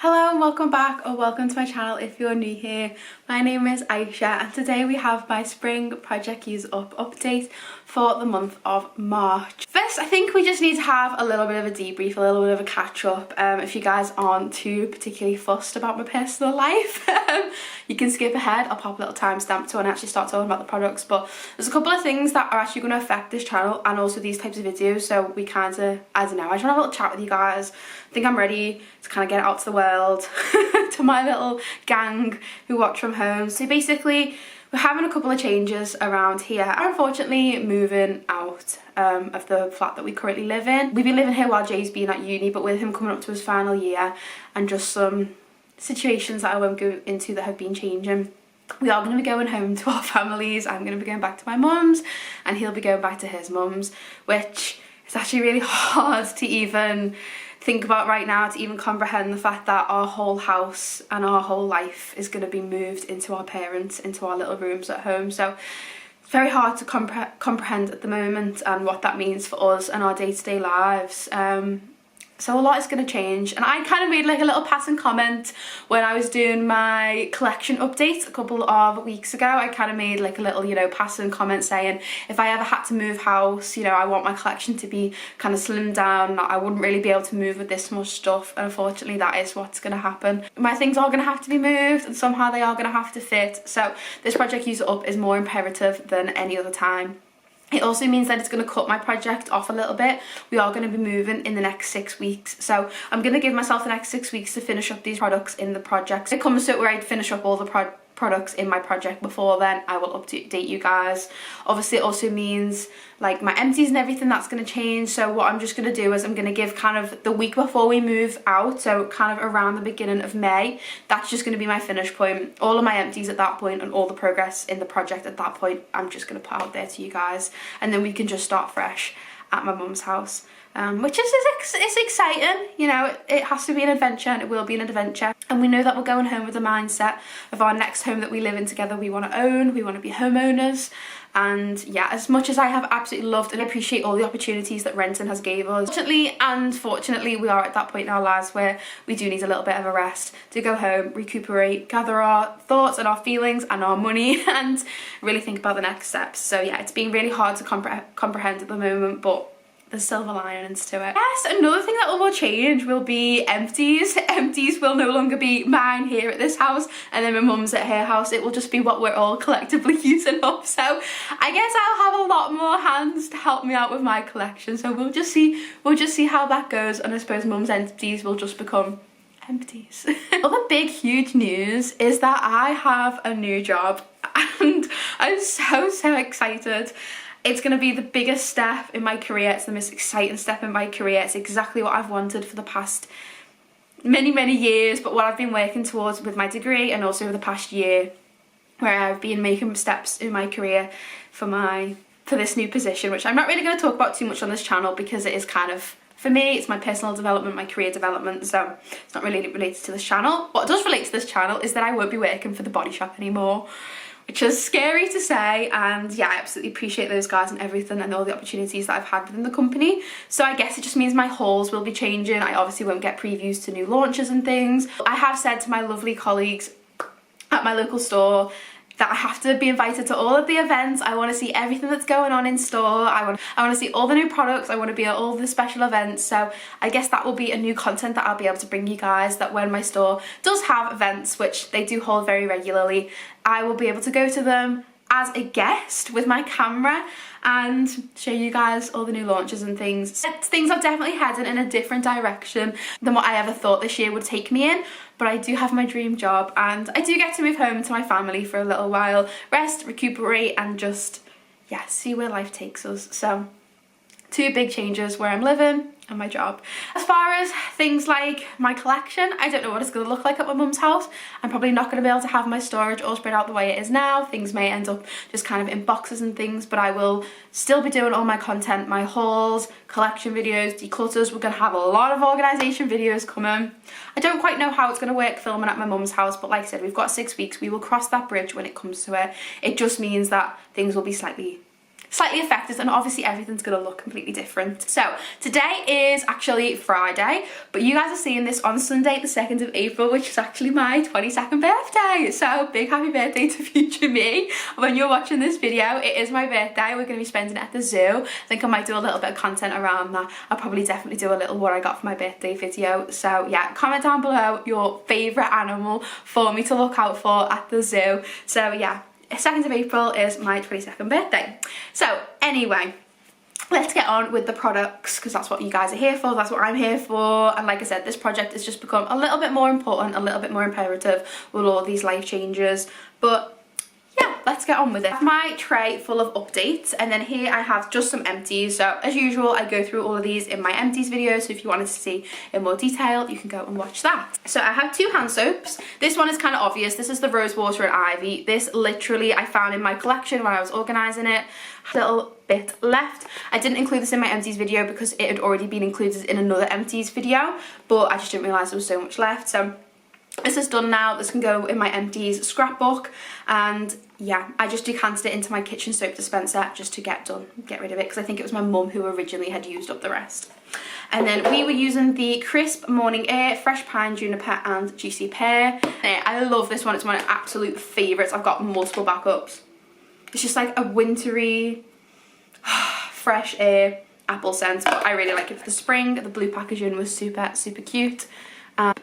Hello and welcome back, or welcome to my channel if you're new here. My name is Aisha and today we have my spring project use up update for the month of March. First, I think we just need to have a little bit of a debrief, a little bit of a catch up. If you guys aren't too particularly fussed about my personal life, you can skip ahead. I'll pop a little timestamp to when I actually start talking about the products, but there's a couple of things that are actually going to affect this channel and also these types of videos, so we kind of, I don't know, I just want to have a little chat with you guys. I think I'm ready to kind of get it out to the world, to my little gang who watch from home. So basically, we're having a couple of changes around here. I'm unfortunately moving out of the flat that we currently live in. We've been living here while Jay's been at uni, but with him coming up to his final year and just some situations that I won't go into that have been changing, we are going to be going home to our families. I'm going to be going back to my mum's and he'll be going back to his mum's, which is actually really hard to even think about right now, to even comprehend the fact that our whole house and our whole life is going to be moved into our parents, into our little rooms at home. So it's very hard to comprehend at the moment and what that means for us and our day-to-day lives. So a lot is going to change, and I kind of made like a little passing comment when I was doing my collection update a couple of weeks ago. I kind of made like a little, you know, passing comment saying if I ever had to move house, you know, I want my collection to be kind of slimmed down. I wouldn't really be able to move with this much stuff, and unfortunately that is what's going to happen. My things are going to have to be moved and somehow they are going to have to fit, so this project use up is more imperative than any other time. It also means that it's going to cut my project off a little bit. We are going to be moving in the next 6 weeks. So I'm going to give myself the next 6 weeks to finish up these products in the project. It comes to it where I finish up all the products in my project before then, I will update you guys. Obviously it also means like my empties and everything, that's going to change. So what I'm just going to do is I'm going to give kind of the week before we move out, so kind of around the beginning of May, that's just going to be my finish point. All of my empties at that point and all the progress in the project at that point, I'm just going to put out there to you guys, and then we can just start fresh at my mum's house. Which is it's exciting, you know. It has to be an adventure, and it will be an adventure, and we know that we're going home with the mindset of our next home that we live in together we want to own, we want to be homeowners. And yeah, as much as I have absolutely loved and appreciate all the opportunities that renting has gave us, fortunately we are at that point in our lives where we do need a little bit of a rest to go home, recuperate, gather our thoughts and our feelings and our money and really think about the next steps. So yeah, it's been really hard to comprehend at the moment, but there's silver linings to it. Yes, another thing that will change will be empties. Empties will no longer be mine here at this house and then my mum's at her house. It will just be what we're all collectively using up. So I guess I'll have a lot more hands to help me out with my collection. So we'll just see how that goes, and I suppose mum's empties will just become empties. Other big huge news is that I have a new job and I'm so excited. It's going to be the biggest step in my career. It's the most exciting step in my career. It's exactly what I've wanted for the past many years, but what I've been working towards with my degree and also the past year, where I've been making steps in my career for this new position, which I'm not really going to talk about too much on this channel because it is kind of, for me, it's my personal development, my career development, so it's not really related to this channel. What does relate to this channel is that I won't be working for the body shop anymore, which is scary to say, and yeah, I absolutely appreciate those guys and everything and all the opportunities that I've had within the company. So I guess it just means my hauls will be changing. I obviously won't get previews to new launches and things. I have said to my lovely colleagues at my local store that I have to be invited to all of the events. I want to see everything that's going on in store. I want to see all the new products. I want to be at all the special events. So I guess that will be a new content that I'll be able to bring you guys, that when my store does have events, which they do hold very regularly, I will be able to go to them as a guest with my camera and show you guys all the new launches and things. Things are definitely heading in a different direction than what I ever thought this year would take me in, but I do have my dream job and I do get to move home to my family for a little while, rest, recuperate, and just, yeah, see where life takes us. So two big changes, where I'm living and my job. As far as things like my collection, I don't know what it's going to look like at my mum's house. I'm probably not going to be able to have my storage all spread out the way it is now. Things may end up just kind of in boxes and things, but I will still be doing all my content, my hauls, collection videos, declutters. We're going to have a lot of organisation videos coming. I don't quite know how it's going to work filming at my mum's house, but like I said, we've got 6 weeks. We will cross that bridge when it comes to it. It just means that things will be slightly slightly affected, and obviously everything's gonna look completely different. So today is actually Friday, but you guys are seeing this on Sunday the 2nd of April, which is actually my 22nd birthday. So big happy birthday to future me. When you're watching this video, it is my birthday. We're gonna be spending it at the zoo. I think I might do a little bit of content around that. I'll probably definitely do a little what I got for my birthday video. So yeah, comment down below your favourite animal for me to look out for at the zoo. So yeah, 2nd of April is my 22nd birthday. So anyway, let's get on with the products, because that's what you guys are here for, that's what I'm here for. And like I said, this project has just become a little bit more important, a little bit more imperative with all these life changes. But yeah, let's get on with it. I have my tray full of updates, and then here I have just some empties. So as usual, I go through all of these in my empties video, so if you wanted to see in more detail, you can go and watch that. So I have 2 hand soaps. This one is kind of obvious. This is the Rose Water and Ivy. This literally I found in my collection when I was organising it. A little bit left. I didn't include this in my empties video because it had already been included in another empties video, but I just didn't realise there was so much left. So this is done now. This can go in my empties scrapbook, and yeah, I just decanted it into my kitchen soap dispenser just to get rid of it, because I think it was my mum who originally had used up the rest. And then we were using the Crisp Morning Air Fresh Pine, Juniper and Juicy Pear. I love this one. It's one of my absolute favourites. I've got multiple backups. It's just like a wintry, fresh air apple scent, but I really like it for the spring. The blue packaging was super cute.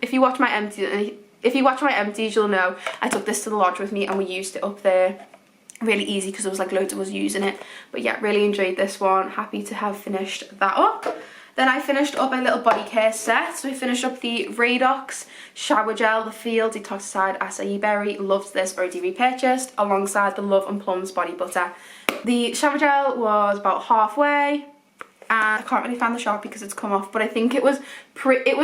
If you watch my empties, you'll know I took this to the lodge with me and we used it up there. Really easy because there was like loads of us using it. But yeah, really enjoyed this one. Happy to have finished that up. Then I finished up a little body care set. So we finished up the Radox Shower Gel, the Field Detoxified Acai Berry. Loved this, already repurchased, alongside the Love and Plums Body Butter. The shower gel was about halfway, and I can't really find the Sharpie because it's come off, but I think it was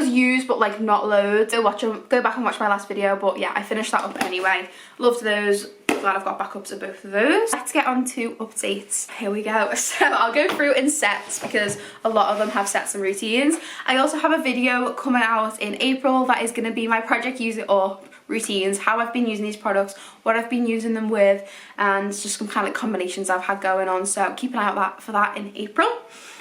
used, but like not loads. Go back and watch my last video, but yeah, I finished that up anyway. Loved those. Glad I've got backups of both of those. Let's get on to updates. Here we go. So I'll go through in sets because a lot of them have sets and routines. I also have a video coming out in April that is going to be my project use it up routines, how I've been using these products, what I've been using them with, and just some kind of combinations I've had going on. So keep an eye out for that in April.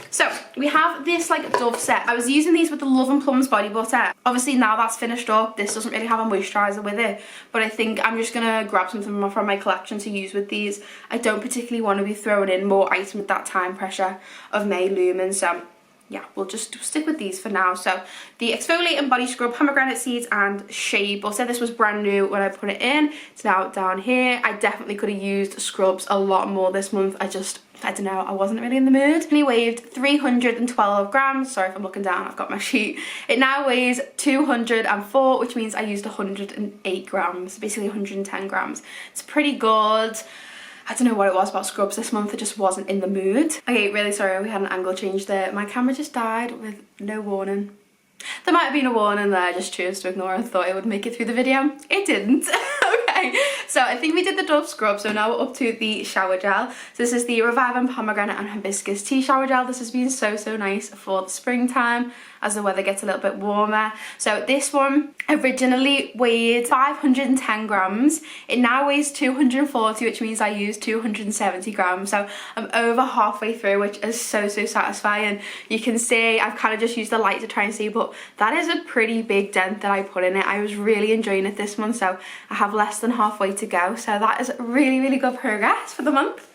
So we have this like Dove set. I was using these with the Love and Plums body butter. Obviously now that's finished up, this doesn't really have a moisturiser with it, but I think I'm just gonna grab something from my collection to use with these. I don't particularly want to be throwing in more items with that time pressure of May looming, so yeah, we'll just stick with these for now. So the exfoliating body scrub, pomegranate seeds and shea butter. This was brand new when I put it in. It's now down here. I definitely could have used scrubs a lot more this month. I don't know, I wasn't really in the mood. It only weighed 312 grams. Sorry if I'm looking down, I've got my sheet. It now weighs 204, which means I used 108 grams, basically 110 grams. It's pretty good. I don't know what it was about scrubs this month, I just wasn't in the mood. Okay, really sorry, we had an angle change there. My camera just died with no warning. There might have been a warning there, I just chose to ignore and thought it would make it through the video. It didn't. Okay, so I think we did the Dove scrub, so now we're up to the shower gel. So this is the Reviving Pomegranate and Hibiscus Tea Shower Gel. This has been so nice for the springtime as the weather gets a little bit warmer. So this one originally weighed 510 grams. It now weighs 240, which means I used 270 grams. So I'm over halfway through, which is so satisfying. You can see I've kind of just used the light to try and see, but that is a pretty big dent that I put in it. I was really enjoying it this month, so I have less than halfway to go. So that is really good progress for the month.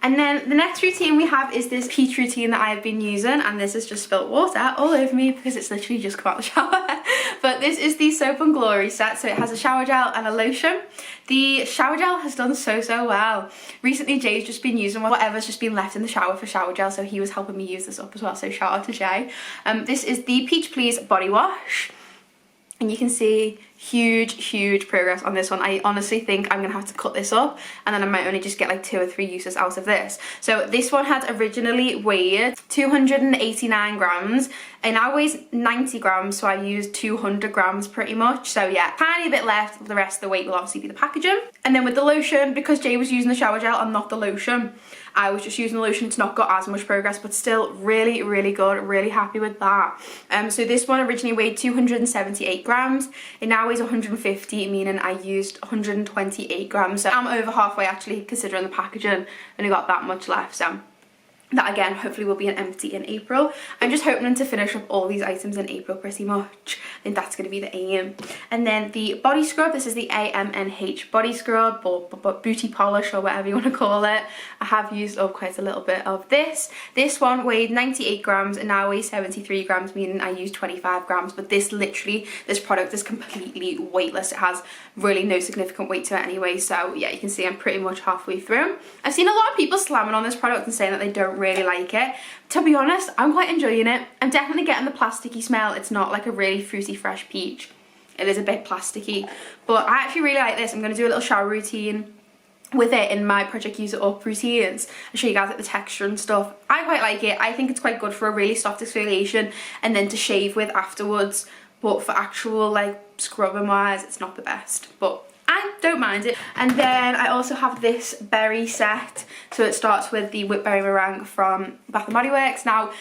And then the next routine we have is this peach routine that I have been using, and this has just spilt water all over me because it's literally just come out of the shower. But this is the Soap and Glory set, so it has a shower gel and a lotion. The shower gel has done so well. Recently Jay's just been using whatever's just been left in the shower for shower gel, so he was helping me use this up as well, so shout out to Jay. This is the Peach Please body wash. And you can see huge progress on this one. I honestly think I'm gonna have to cut this up, and then I might only just get like 2 or 3 uses out of this. So this one had originally weighed 289 grams, and now weighs 90 grams, so I used 200 grams pretty much. So yeah, tiny bit left. The rest of the weight will obviously be the packaging. And then with the lotion, because Jay was using the shower gel and not the lotion, I was just using the lotion. It's not got as much progress, but still really good. Really happy with that. So this one originally weighed 278 grams. It now weighs weighs 150, meaning I used 128 grams. So I'm over halfway actually, considering the packaging only got that much left. So that again hopefully will be an empty in April. I'm just hoping to finish up all these items in April pretty much. I think that's going to be the aim. And then the body scrub, this is the AMNH body scrub or booty polish or whatever you want to call it. I have used up quite a little bit of this. This one weighed 98 grams and now weighs 73 grams, meaning I used 25 grams. But this product is completely weightless. It has really no significant weight to it anyway. So yeah, you can see I'm pretty much halfway through. I've seen a lot of people slamming on this product and saying that they don't really like it. To be honest, I'm quite enjoying it. I'm definitely getting the plasticky smell. It's not like a really fruity fresh peach. It is a bit plasticky, but I actually really like this. I'm going to do a little shower routine with it in my Project Use It Up routines and show you guys like the texture and stuff. I quite like it. I think it's quite good for a really soft exfoliation and then to shave with afterwards, but for actual like scrubbing wise it's not the best, but I don't mind it. And then I also have this berry set. So it starts with the whipped berry meringue from Bath & Body Works. Now,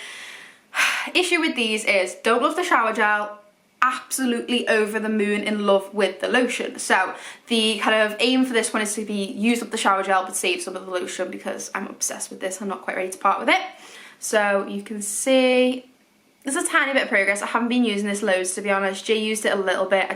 issue with these is don't love the shower gel, absolutely over the moon in love with the lotion. So the kind of aim for this one is to be use up the shower gel but save some of the lotion because I'm obsessed with this. I'm not quite ready to part with it. So you can see there's a tiny bit of progress. I haven't been using this loads, to be honest. Jay used it a little bit.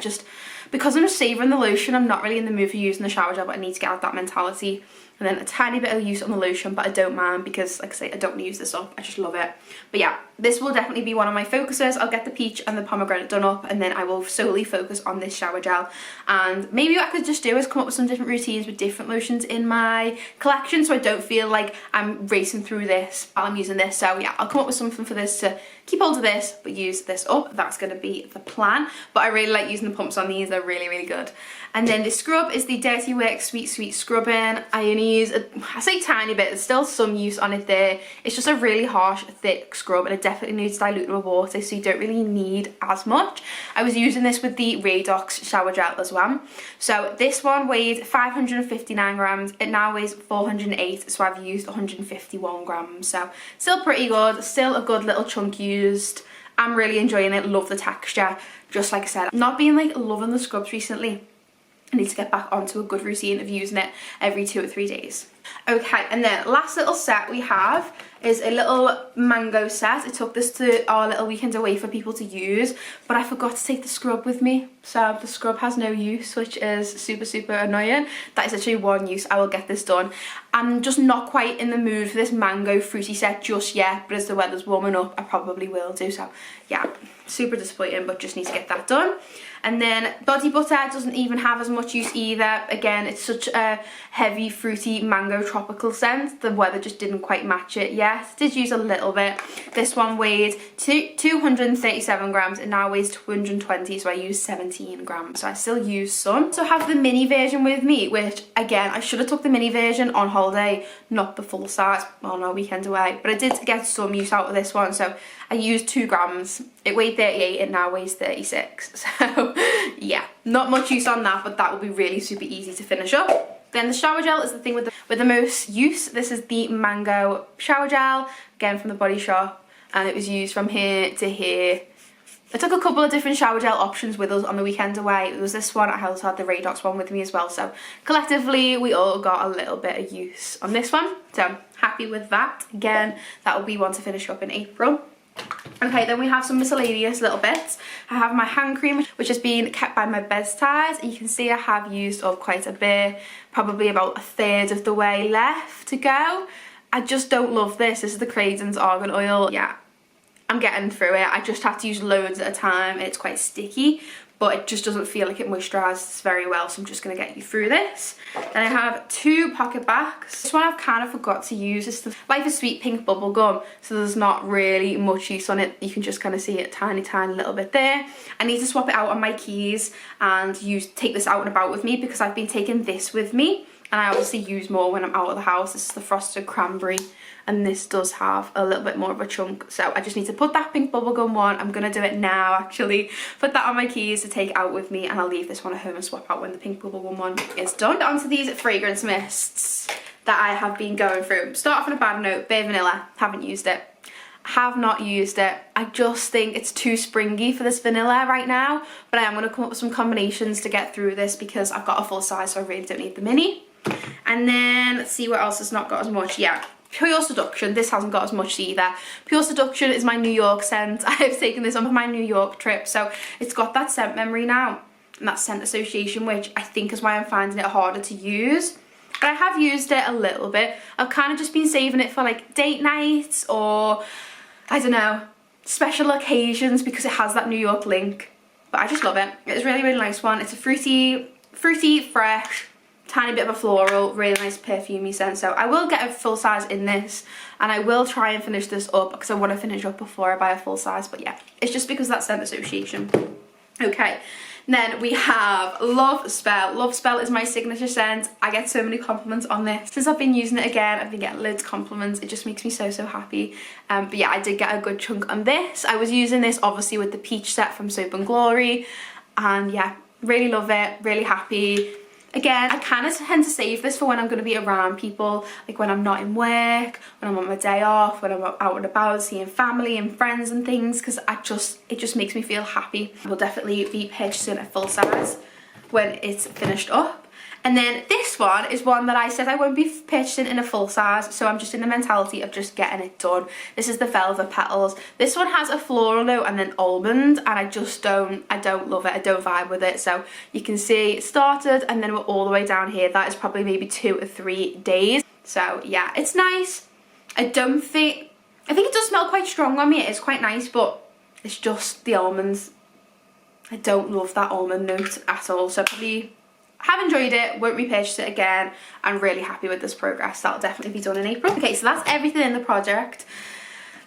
Because I'm just savouring the lotion, I'm not really in the mood for using the shower gel, but I need to get out that mentality. And then a tiny bit of use on the lotion, but I don't mind because, like I say, I don't want to use this up. I just love it. But yeah, this will definitely be one of my focuses. I'll get the peach and the pomegranate done up, and then I will solely focus on this shower gel. And maybe what I could just do is come up with some different routines with different lotions in my collection, so I don't feel like I'm racing through this while I'm using this. So yeah, I'll come up with something for this to keep hold of this, but use this up. That's going to be the plan. But I really like using the pumps on these. They're really, really good. And then this scrub is the Dirty Work Sweet Sweet Scrubbing. I only use, I say tiny bit, there's still some use on it there. It's just a really harsh, thick scrub, and it definitely needs diluted with water, so you don't really need as much. I was using this with the Radox shower gel as well. So this one weighed 559 grams. It now weighs 408, so I've used 151 grams. So still pretty good, still a good little chunk used. I'm really enjoying it, love the texture. Just like I said, I'm not being like loving the scrubs recently. I need to get back onto a good routine of using it every 2 or 3 days. Okay, and then last little set we have is a little mango set. I took this to our little weekend away for people to use, but I forgot to take the scrub with me. So the scrub has no use, which is super, super annoying. That is actually one use. I will get this done. I'm just not quite in the mood for this mango fruity set just yet, but as the weather's warming up, I probably will do. So yeah, super disappointing, but just need to get that done. And then body butter doesn't even have as much use either. Again, it's such a heavy, fruity, mango tropical scent. The weather just didn't quite match it yet. Did use a little bit. This one weighed 237 grams and now weighs 220, so I used 17 grams. So I still use some. So I have the mini version with me, which again, I should have took the mini version on holiday, not the full size on our weekend away. But I did get some use out of this one, so I used 2 grams. It weighed 38 and now weighs 36. So yeah, not much use on that, but that will be really super easy to finish up. Then the shower gel is the thing with the most use. This is the mango shower gel, again from the Body Shop, and it was used from here to here. I took a couple of different shower gel options with us on the weekend away. There was this one, I also had the Radox one with me as well, so collectively we all got a little bit of use on this one, so I'm happy with that. Again, that will be one to finish up in April. Okay, then we have some miscellaneous little bits. I have my hand cream, which has been kept by my bedside. You can see I have used up quite a bit, probably about 1/3 of the way left to go. I just don't love this. This is the Cradens Argan Oil. Yeah, I'm getting through it. I just have to use loads at a time. It's quite sticky, but it just doesn't feel like it moisturises very well, so I'm just going to get you through this. Then I have 2 pocket backs. This one I've kind of forgot to use. It's the Life is Sweet pink bubble gum, so there's not really much use on it. You can just kind of see it tiny little bit there. I need to swap it out on my keys and take this out and about with me because I've been taking this with me, and I obviously use more when I'm out of the house. This is the Frosted Cranberry, and this does have a little bit more of a chunk, so I just need to put that pink bubblegum one, I'm gonna do it now actually, put that on my keys to take out with me, and I'll leave this one at home and swap out when the pink bubblegum one is done. Onto these fragrance mists that I have been going through. Start off on a bad note, Bare Vanilla, haven't used it. Have not used it. I just think it's too springy for this vanilla right now, but I am going to come up with some combinations to get through this because I've got a full size, so I really don't need the mini. And then let's see what else has not got as much. Yeah, Pure Seduction. This hasn't got as much either. Pure Seduction is my New York scent. I've taken this on my New York trip, so it's got that scent memory now and that scent association, which I think is why I'm finding it harder to use. But I have used it a little bit. I've kind of just been saving it for like date nights or, I don't know, special occasions because it has that New York link. But I just love it. It's a really, really nice one. It's a fruity, fresh, tiny bit of a floral, really nice perfumey scent. So I will get a full size in this, and I will try and finish this up because I want to finish up before I buy a full size. But yeah, it's just because of that scent association. Okay, then we have Love Spell. Love Spell is my signature scent. I get so many compliments on this. Since I've been using it again, I've been getting loads of compliments. It just makes me so, so happy. But yeah, I did get a good chunk on this. I was using this obviously with the peach set from Soap and Glory. And yeah, really love it, really happy. Again, I kind of tend to save this for when I'm going to be around people, like when I'm not in work, when I'm on my day off, when I'm out and about seeing family and friends and things, because it just makes me feel happy. I will definitely be purchasing a full size when it's finished up. And then this one is one that I said I won't be purchasing in a full size, so I'm just in the mentality of just getting it done. This is the Velvet Petals. This one has a floral note and then almond, and I don't love it. I don't vibe with it. So you can see it started and then we're all the way down here. That is probably maybe 2 or 3 days. So yeah, it's nice. I think it does smell quite strong on me. It is quite nice, but it's just the almonds. I don't love that almond note at all. So probably have enjoyed it, won't repurchase it again. I'm really happy with this progress. That'll definitely be done in April. Okay, so that's everything in the project.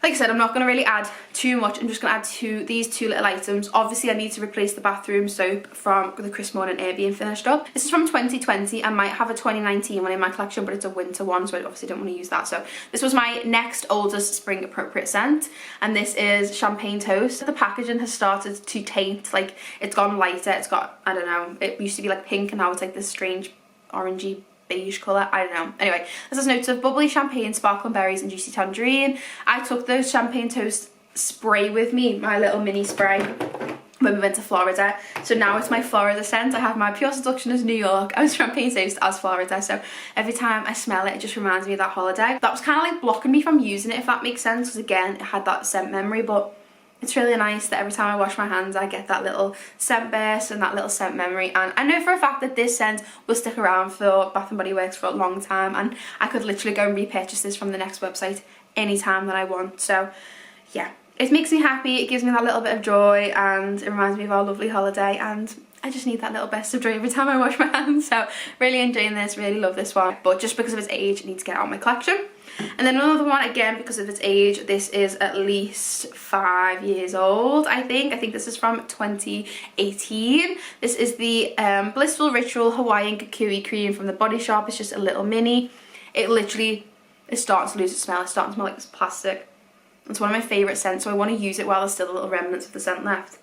Like I said, I'm not going to really add too much. I'm just going to add these 2 little items. Obviously, I need to replace the bathroom soap from the Chris Morning Air being finished up. This is from 2020. I might have a 2019 one in my collection, but it's a winter one, so I obviously don't want to use that. So this was my next oldest spring appropriate scent, and this is Champagne Toast. The packaging has started to taint. Like, it's gone lighter. It's got, I don't know, it used to be like pink, and now it's like this strange orangey beige colour, I don't know. Anyway, this has notes of bubbly champagne, sparkling berries and juicy tangerine. I took the Champagne Toast spray with me, my little mini spray, when we went to Florida. So now it's my Florida scent. I have my Pure Seduction as New York and Champagne Toast as Florida. So every time I smell it, it just reminds me of that holiday. That was kind of like blocking me from using it, if that makes sense, because again, it had that scent memory, but it's really nice that every time I wash my hands I get that little scent burst and that little scent memory. And I know for a fact that this scent will stick around for Bath & Body Works for a long time, and I could literally go and repurchase this from the next website anytime that I want. So yeah, it makes me happy, it gives me that little bit of joy, and it reminds me of our lovely holiday, and I just need that little burst of joy every time I wash my hands. So really enjoying this, really love this one, but just because of its age I need to get it out of my collection. And then another one, again, because of its age, this is at least 5 years old, I think. I think this is from 2018. This is the Blissful Ritual Hawaiian Kukui Cream from the Body Shop. It's just a little mini. It literally is starting to lose its smell. It's starting to smell like this plastic. It's one of my favourite scents, so I want to use it while there's still little remnants of the scent left.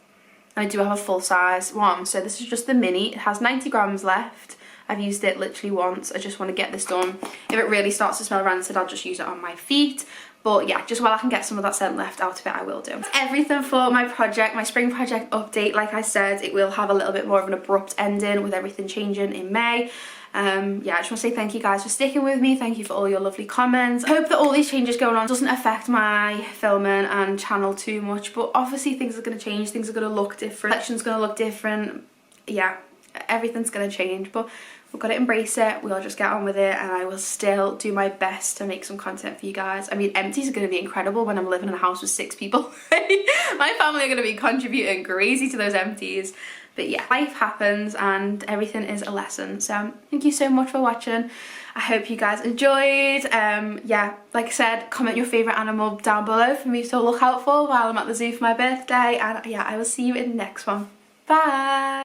And I do have a full size one, so this is just the mini. It has 90 grams left. I've used it literally once. I just want to get this done. If it really starts to smell rancid, I'll just use it on my feet. But yeah, just while I can get some of that scent left out of it, I will do. That's everything for my project, my spring project update. Like I said, it will have a little bit more of an abrupt ending with everything changing in May. Yeah, I just want to say thank you guys for sticking with me. Thank you for all your lovely comments. I hope that all these changes going on doesn't affect my filming and channel too much, but obviously things are going to change. Things are going to look different. Collection's going to look different. Yeah, everything's going to change, but we've got to embrace it. We'll just get on with it, and I will still do my best to make some content for you guys. I mean, empties are going to be incredible when I'm living in a house with 6 people. My family are going to be contributing crazy to those empties. But yeah, life happens and everything is a lesson. So thank you so much for watching. I hope you guys enjoyed. Yeah, like I said, comment your favourite animal down below for me to look out for while I'm at the zoo for my birthday. And yeah, I will see you in the next one. Bye!